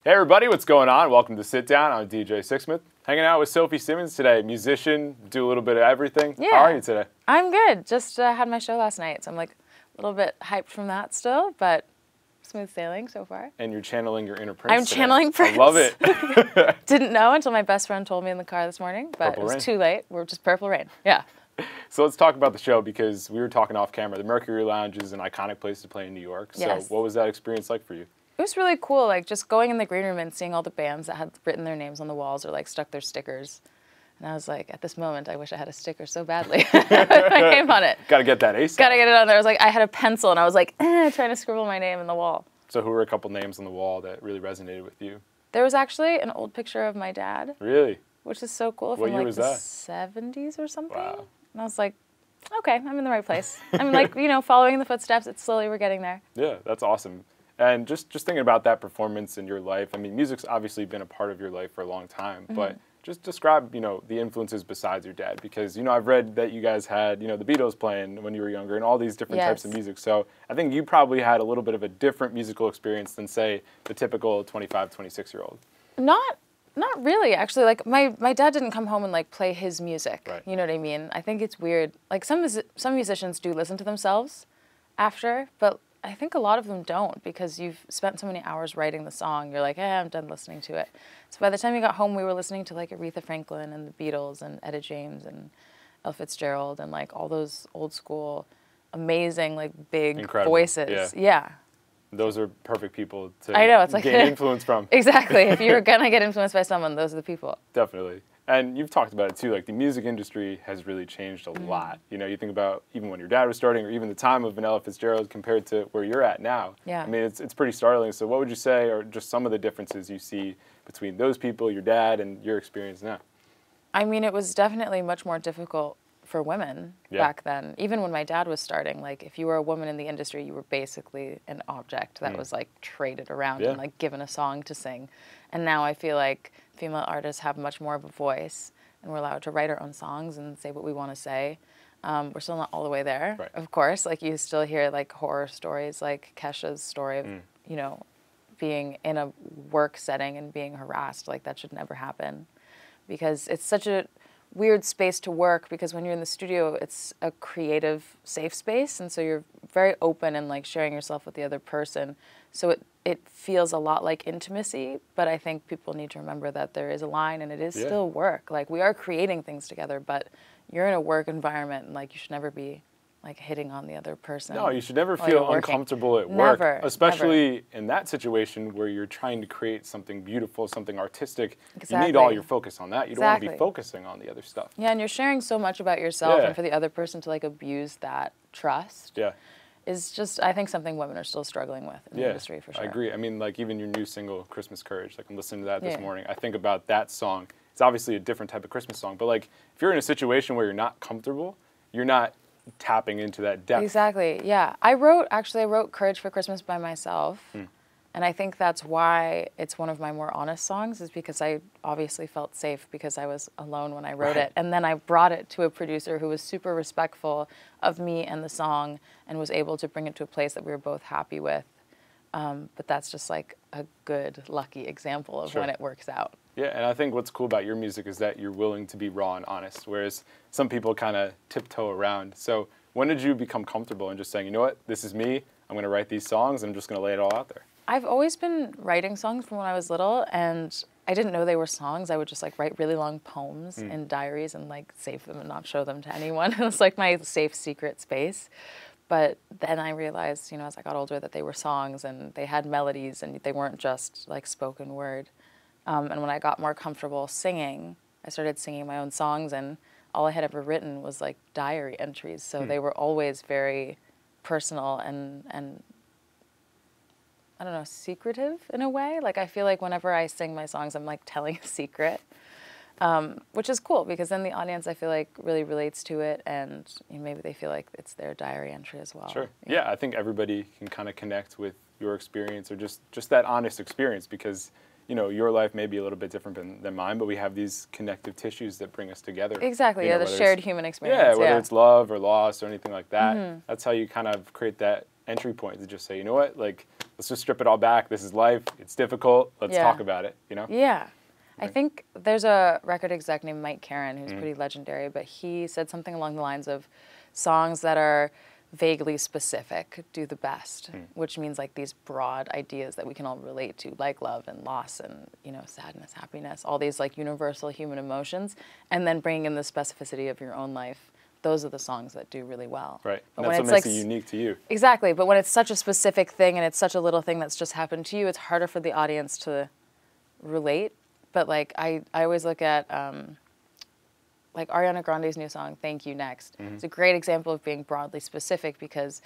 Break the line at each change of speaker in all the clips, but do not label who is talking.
Hey everybody, what's going on? Welcome to Sit Down. I'm DJ Sixsmith. Hanging out with Sophie Simmons today, musician, do a little bit of everything.
Yeah.
How are you today?
I'm good. Just had my show last night, so I'm like a little bit hyped from that still, but smooth sailing so far.
And you're channeling your inner Prince
I'm
today.
channeling Prince.
I love it.
Didn't know until my best friend told me in the car this morning, but
Purple
it was
Rain.
too late. We're just Purple Rain. Yeah.
So let's talk about the show because we were talking off camera. The Mercury Lounge is an iconic place to play in New York. So
Yes.
what was that experience like for you?
It was really cool, like just going in the green room and seeing all the bands that had written their names on the walls or like stuck their stickers. And I was like, at this moment, I wish I had a sticker so badly with my name on it.
Got to get that ASAP.
Got to get it on there. I was like, I had a pencil and I was like, trying to scribble my name in the wall.
So who were a couple names on the wall that really resonated with you?
There was actually an old picture of my dad.
Really?
Which is so cool,
What
from
year
like
was
the
that?
70s or something.
Wow.
And I was like, okay, I'm in the right place. I'm like, following in the footsteps. It's slowly we're getting there.
Yeah, that's awesome. And just thinking about that performance in your life, I mean, music's obviously been a part of your life for a long time, but just describe, the influences besides your dad, because, I've read that you guys had, the Beatles playing when you were younger and all these different types of
Yes.
music. So I think you probably had a little bit of a different musical experience than, say, the typical 25, 26-year-old.
Not really, actually. Like my dad didn't come home and like play his music.
Right.
You know what I mean? I think it's weird. Like some musicians do listen to themselves after, but I think a lot of them don't because you've spent so many hours writing the song. You're like, I'm done listening to it. So by the time you got home, we were listening to like Aretha Franklin and the Beatles and Etta James and Ella Fitzgerald and like all those old school, amazing like big
Incredible.
voices.
Yeah. Those are perfect people to
I know, it's like
gain influence from.
Exactly. If you're gonna get influenced by someone, those are the people.
Definitely. And you've talked about it too, like the music industry has really changed a lot. You think about even when your dad was starting or even the time of an Ella Fitzgerald compared to where you're at now.
Yeah.
I mean, it's pretty startling. So what would you say are just some of the differences you see between those people, your dad, and your experience now?
I mean, it was definitely much more difficult for women back then. Even when my dad was starting, like if you were a woman in the industry, you were basically an object that was like traded around and like given a song to sing. And now I feel like female artists have much more of a voice and we're allowed to write our own songs and say what we want to say. We're still not all the way there,
Right.
of course. Like you still hear like horror stories, like Kesha's story of, being in a work setting and being harassed. Like that should never happen because it's such a weird space to work because when you're in the studio, it's a creative, safe space. And so you're very open and like sharing yourself with the other person. So it feels a lot like intimacy, but I think people need to remember that there is a line and it is still work. Like we are creating things together, but you're in a work environment and like you should never be like hitting on the other person.
No, you should never
while you're
feel
working.
uncomfortable at work.
Never,
especially in that situation where you're trying to create something beautiful, something artistic.
Exactly.
You need all your focus on that. You don't want to be
Exactly.
focusing on the other stuff.
Yeah, and you're sharing so much about yourself
Yeah.
and for the other person to like abuse that trust.
Yeah.
Is just, I think, something women are still struggling with in the industry, for sure.
I agree. I mean, like, even your new single, Christmas Courage, like, I'm listening to that this
Yeah.
morning. I think about that song. It's obviously a different type of Christmas song, but, like, if you're in a situation where you're not comfortable, you're not tapping into that depth.
Exactly, yeah. I wrote Courage for Christmas by myself, and I think that's why it's one of my more honest songs, is because I obviously felt safe because I was alone when I wrote it. And then I brought it to a producer who was super respectful of me and the song and was able to bring it to a place that we were both happy with. But that's just like a good, lucky example of when it works out.
Yeah, and I think what's cool about your music is that you're willing to be raw and honest, whereas some people kind of tiptoe around. So when did you become comfortable in just saying, you know what, this is me, I'm going to write these songs, and I'm just going to lay it all out there?
I've always been writing songs from when I was little, and I didn't know they were songs. I would just like write really long poems in diaries and like save them and not show them to anyone. It was like my safe secret space. But then I realized, as I got older, that they were songs and they had melodies and they weren't just like spoken word. And when I got more comfortable singing, I started singing my own songs, and all I had ever written was like diary entries. So they were always very personal and I don't know, secretive in a way. Like I feel like whenever I sing my songs, I'm like telling a secret, which is cool because then the audience, I feel like, really relates to it, and maybe they feel like it's their diary entry as well.
Sure. Yeah, I think everybody can kind of connect with your experience or just that honest experience because, your life may be a little bit different than mine, but we have these connective tissues that bring us together.
Exactly, the shared human experience.
Yeah, whether it's love or loss or anything like that. That's how you kind of create that entry point to just say, you know what, like, let's just strip it all back. This is life. It's difficult. Let's talk about it, you know?
Yeah. I think there's a record exec named Mike Caron who's pretty legendary, but he said something along the lines of songs that are vaguely specific do the best, which means like these broad ideas that we can all relate to, like love and loss and, you know, sadness, happiness, all these like universal human emotions, and then bringing in the specificity of your own life. Those are the songs that do really well.
Right.
But
And that's what makes it unique to you.
Exactly. But when it's such a specific thing and it's such a little thing that's just happened to you, it's harder for the audience to relate. But like I always look at like Ariana Grande's new song, Thank You Next. It's a great example of being broadly specific because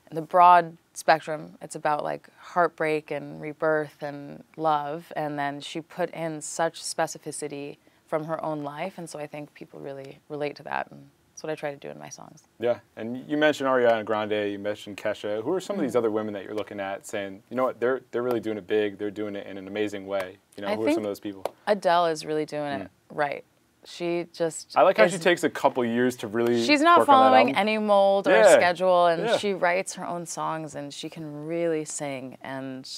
in the broad spectrum, it's about like heartbreak and rebirth and love. And then she put in such specificity from her own life. And so I think people really relate to that. And that's what I try to do in my songs.
Yeah, and you mentioned Ariana Grande, you mentioned Kesha. Who are some of these other women that you're looking at saying, you know what, they're really doing it big, they're doing it in an amazing way? You know, who are some of those people?
Adele is really doing it right. She just
I like how she takes a couple years to really
she's not
work on that
following
album.
any mold or schedule, and she writes her own songs, and she can really sing. And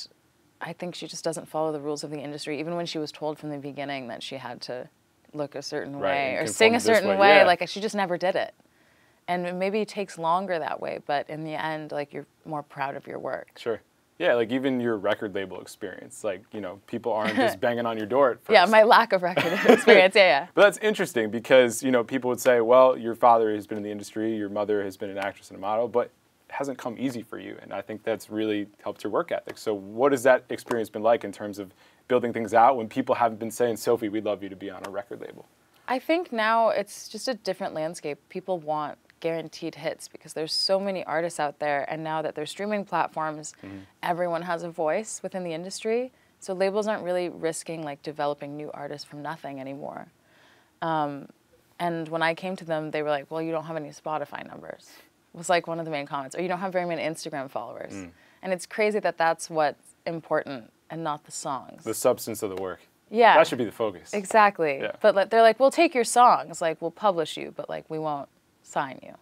I think she just doesn't follow the rules of the industry, even when she was told from the beginning that she had to look a certain way or sing a certain way. Like she just never did it. And maybe it takes longer that way, but in the end, like you're more proud of your work.
Sure. Yeah, like even your record label experience, like, you know, people aren't just banging on your door at first.
Yeah, my lack of record experience, yeah.
But that's interesting because, you know, people would say, well, your father has been in the industry, your mother has been an actress and a model, but it hasn't come easy for you. And I think that's really helped your work ethic. So what has that experience been like in terms of building things out when people haven't been saying, Sophie, we'd love you to be on a record label?
I think now it's just a different landscape. People want guaranteed hits because there's so many artists out there, and now that there's streaming platforms, everyone has a voice within the industry. So labels aren't really risking like developing new artists from nothing anymore. And when I came to them, they were like, well, you don't have any Spotify numbers. It was like one of the main comments. Or you don't have very many Instagram followers. And it's crazy that that's what's important and not the songs.
The substance of the work.
Yeah.
That should be the focus.
Exactly. Yeah. But they're like, we'll take your songs. Like, we'll publish you, but like, we won't sign you.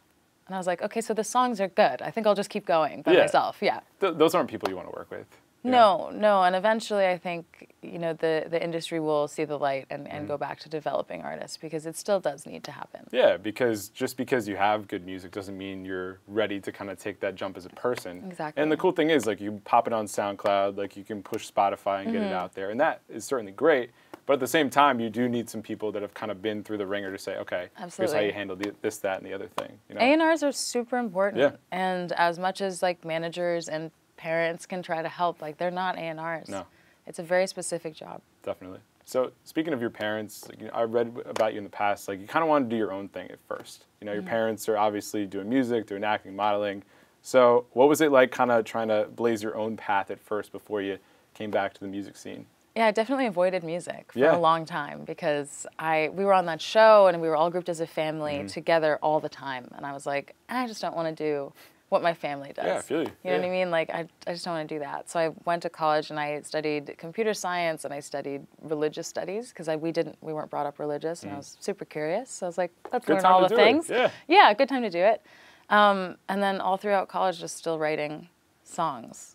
And I was like, okay, so the songs are good. I think I'll just keep going by myself. Yeah.
Those aren't people you want to work with.
No. And eventually I think, you know, the industry will see the light and go back to developing artists because it still does need to happen.
Yeah, because just because you have good music doesn't mean you're ready to kind of take that jump as a person.
Exactly.
And the cool thing is, like, you pop it on SoundCloud, like, you can push Spotify and get it out there. And that is certainly great. But at the same time, you do need some people that have kind of been through the ringer to say, okay, here's how you handle this, that, and the other thing. You know?
A&Rs are super important. Yeah. And as much as, like, managers and parents can try to help, like, they're not A&Rs.
No.
It's a very specific job.
Definitely. So speaking of your parents, like, you know, I read about you in the past, like, you kind of wanted to do your own thing at first. You know, your parents are obviously doing music, doing acting, modeling. So what was it like kind of trying to blaze your own path at first before you came back to the music scene?
Yeah, I definitely avoided music for a long time because we were on that show and we were all grouped as a family together all the time. And I was like, I just don't want to do what my family does.
Yeah, I feel you.
You know what I mean? Like, I just don't want to do that. So I went to college and I studied computer science and I studied religious studies because we weren't brought up religious and I was super curious. So I was like, let's learn all the things. Yeah, good time to do it. And then all throughout college, just still writing songs.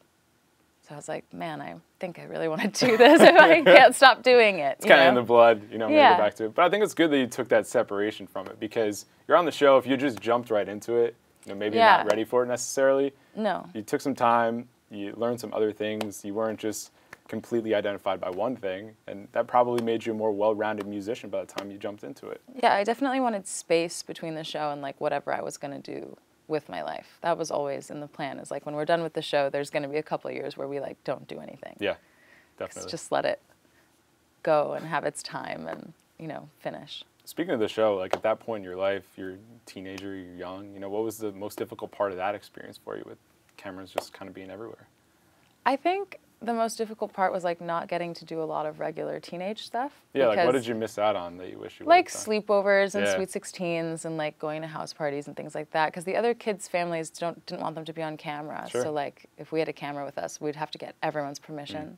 So I was like, man, I think I really want to do this if I can't stop doing it.
It's kind of in the blood, you know, maybe go back to it. But I think it's good that you took that separation from it because you're on the show. If you just jumped right into it, you know, maybe you're not ready for it necessarily.
No.
You took some time, you learned some other things. You weren't just completely identified by one thing. And that probably made you a more well-rounded musician by the time you jumped into it.
Yeah, I definitely wanted space between the show and like whatever I was going to do with my life. That was always in the plan, is like when we're done with the show, there's going to be a couple of years where we like don't do anything.
Yeah, definitely.
Just let it go and have its time and, you know, finish.
Speaking of the show, like at that point in your life, you're a teenager, you're young, you know, what was the most difficult part of that experience for you with cameras just kind of being everywhere?
I think the most difficult part was like not getting to do a lot of regular teenage stuff.
Yeah, like what did you miss out on that you wish you would
like
have done?
sleepovers and Sweet 16s and like going to house parties and things like that, because the other kids' families didn't want them to be on camera.
Sure.
So like if we had a camera with us, we'd have to get everyone's permission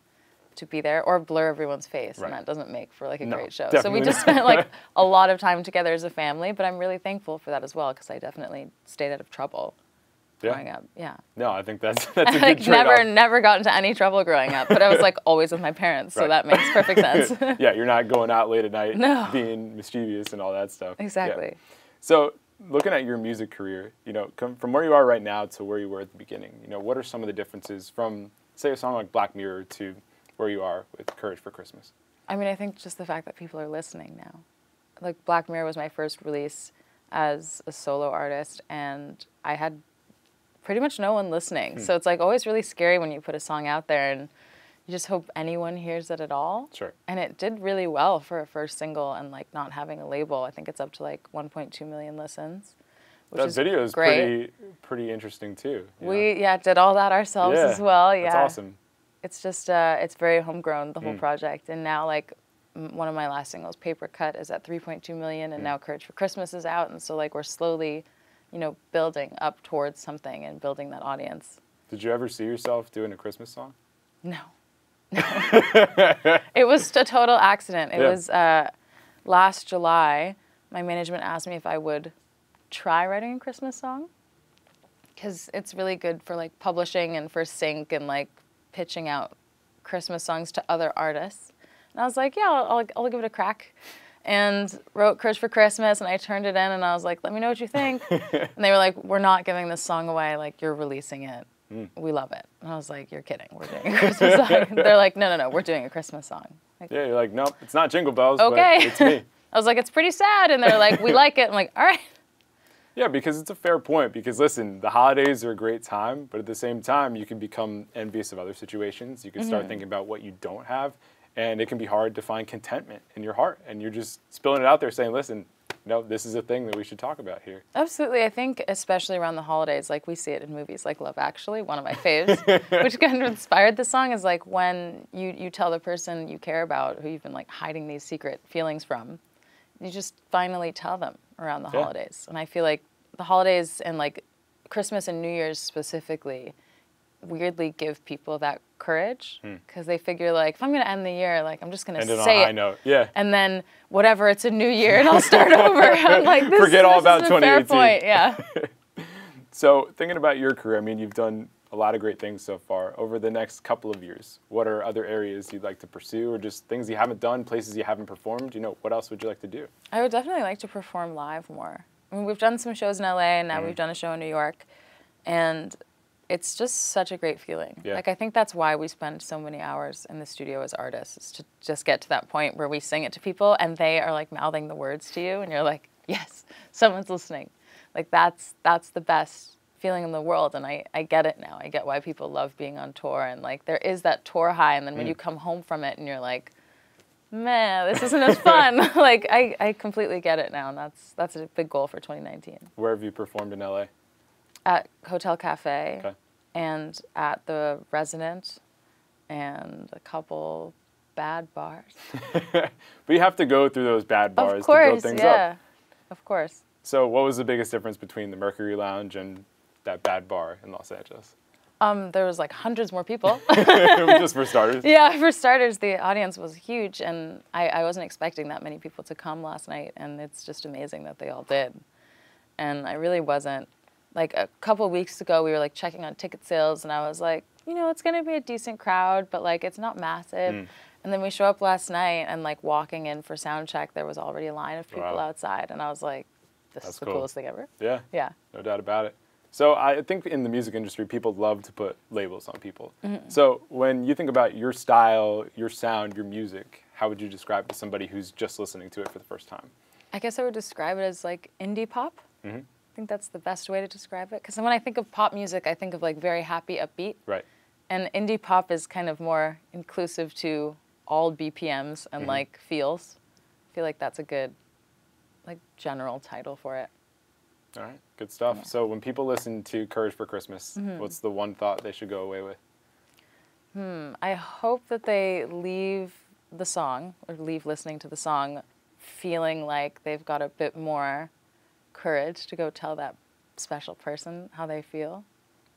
to be there or blur everyone's face, and that doesn't make for like a great show. So we just spent like a lot of time together as a family, but I'm really thankful for that as well because I definitely stayed out of trouble. growing up. Yeah.
No, I think that's a good
like
trade-off.
never got into any trouble growing up, but I was like always with my parents, so that makes perfect sense.
Yeah, you're not going out late at night
No.
being mischievous and all that stuff.
Exactly.
Yeah. So looking at your music career, you know, from where you are right now to where you were at the beginning, you know, what are some of the differences from, say, a song like Black Mirror to where you are with Courage for Christmas?
I mean, I think just the fact that people are listening now. Like, Black Mirror was my first release as a solo artist, and I had pretty much no one listening. So it's like always really scary when you put a song out there and you just hope anyone hears it at all.
Sure.
And it did really well for a first single, and like not having a label. I think it's up to like 1.2 million listens. Which
That
is
video is
great.
pretty interesting too.
We did all that ourselves as well. Yeah.
That's awesome.
It's just it's very homegrown, the whole project. And now like one of my last singles, Paper Cut, is at 3.2 million, and now Courage for Christmas is out, and so like we're slowly, you know, building up towards something and building that audience.
Did you ever see yourself doing a Christmas song?
No. It was a total accident. It was last July, my management asked me if I would try writing a Christmas song, because it's really good for like publishing and for sync and like pitching out Christmas songs to other artists. And I was like, yeah, I'll give it a crack. And wrote Courage for Christmas, and I turned it in, and I was like, let me know what you think. And they were like, we're not giving this song away, like, you're releasing it. We love it. And I was like, you're kidding, we're doing a Christmas song. They're like, no, we're doing a Christmas song. Like,
Yeah, you're like, nope, it's not Jingle Bells,
okay.
but it's me.
I was like, it's pretty sad, and they're like, we like it. I'm like, all right.
Yeah, because it's a fair point. Because listen, the holidays are a great time, but at the same time, you can become envious of other situations. You can start thinking about what you don't have, and it can be hard to find contentment in your heart. And you're just spilling it out there, saying, "Listen, no, this is a thing that we should talk about here."
Absolutely. I think especially around the holidays, like we see it in movies like Love Actually, one of my faves, which kind of inspired the song, is like when you tell the person you care about, who you've been like hiding these secret feelings from, you just finally tell them around the holidays. And I feel like the holidays and like Christmas and New Year's specifically weirdly give people that courage, because they figure like, if I'm going to end the year, like I'm just going to say
on a high
it.
note. Yeah.
And then whatever, it's a new year and I'll start over. I'm like, this,
Forget all about
is a fair
2018.
point. Yeah.
So thinking about your career, I mean, you've done a lot of great things so far. Over the next couple of years, what are other areas you'd like to pursue, or just things you haven't done, places you haven't performed? You know, what else would you like to do?
I would definitely like to perform live more. I mean, we've done some shows in LA, and now we've done a show in New York, and it's just such a great feeling.
Yeah.
Like, I think that's why we spend so many hours in the studio as artists, is to just get to that point where we sing it to people and they are like mouthing the words to you, and you're like, yes, someone's listening. Like, that's the best feeling in the world, and I get it now. I get why people love being on tour, and like there is that tour high, and then when you come home from it and you're like, man, this isn't as fun. Like, I completely get it now, and that's a big goal for 2019.
Where have you performed in LA?
At Hotel Cafe,
Okay.
and at the Resident, and a couple bad bars.
But you have to go through those bad bars
Of course,
to build things
yeah,
up.
of course.
So what was the biggest difference between the Mercury Lounge and that bad bar in Los Angeles?
There was like hundreds more people.
Just for starters.
Yeah, for starters, the audience was huge, and I wasn't expecting that many people to come last night, and it's just amazing that they all did. And I really wasn't. Like, a couple of weeks ago, we were like checking on ticket sales, and I was like, you know, it's going to be a decent crowd, but like it's not massive. And then we show up last night, and like walking in for sound check, there was already a line of people outside, and I was like, this is the coolest thing ever.
Yeah.
Yeah.
No doubt about it. So I think in the music industry, people love to put labels on people. So when you think about your style, your sound, your music, how would you describe it to somebody who's just listening to it for the first time?
I guess I would describe it as like indie pop. I think that's the best way to describe it. Because when I think of pop music, I think of like very happy, upbeat.
Right.
And indie pop is kind of more inclusive to all BPMs and like feels. I feel like that's a good, like, general title for it.
All right. Good stuff.
Yeah.
So when people listen to Courage for Christmas, what's the one thought they should go away with?
I hope that they leave the song, or leave listening to the song, feeling like they've got a bit more courage to go tell that special person how they feel.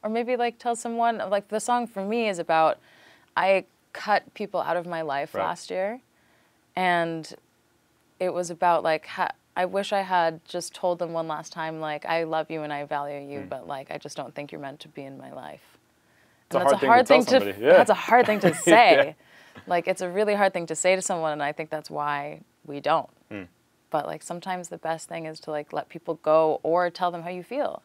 Or maybe like tell someone, like the song for me is about, I cut people out of my life last year, and it was about like I wish I had just told them one last time, like, I love you and I value you, but like, I just don't think you're meant to be in my life. And
that's a hard thing to tell somebody. Yeah.
That's a hard thing to say.
Yeah.
Like, it's a really hard thing to say to someone, and I think that's why we don't. But like, sometimes the best thing is to like let people go or tell them how you feel.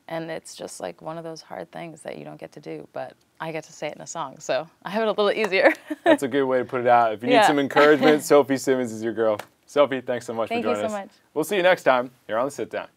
And it's just like one of those hard things that you don't get to do, but I get to say it in a song, so I have it a little easier. That's
a good way to put it out. If you need some encouragement, Sophie Simmons is your girl. Sophie, thanks so much for joining us.
Thank you so much.
We'll see you next time here on The Sit Down.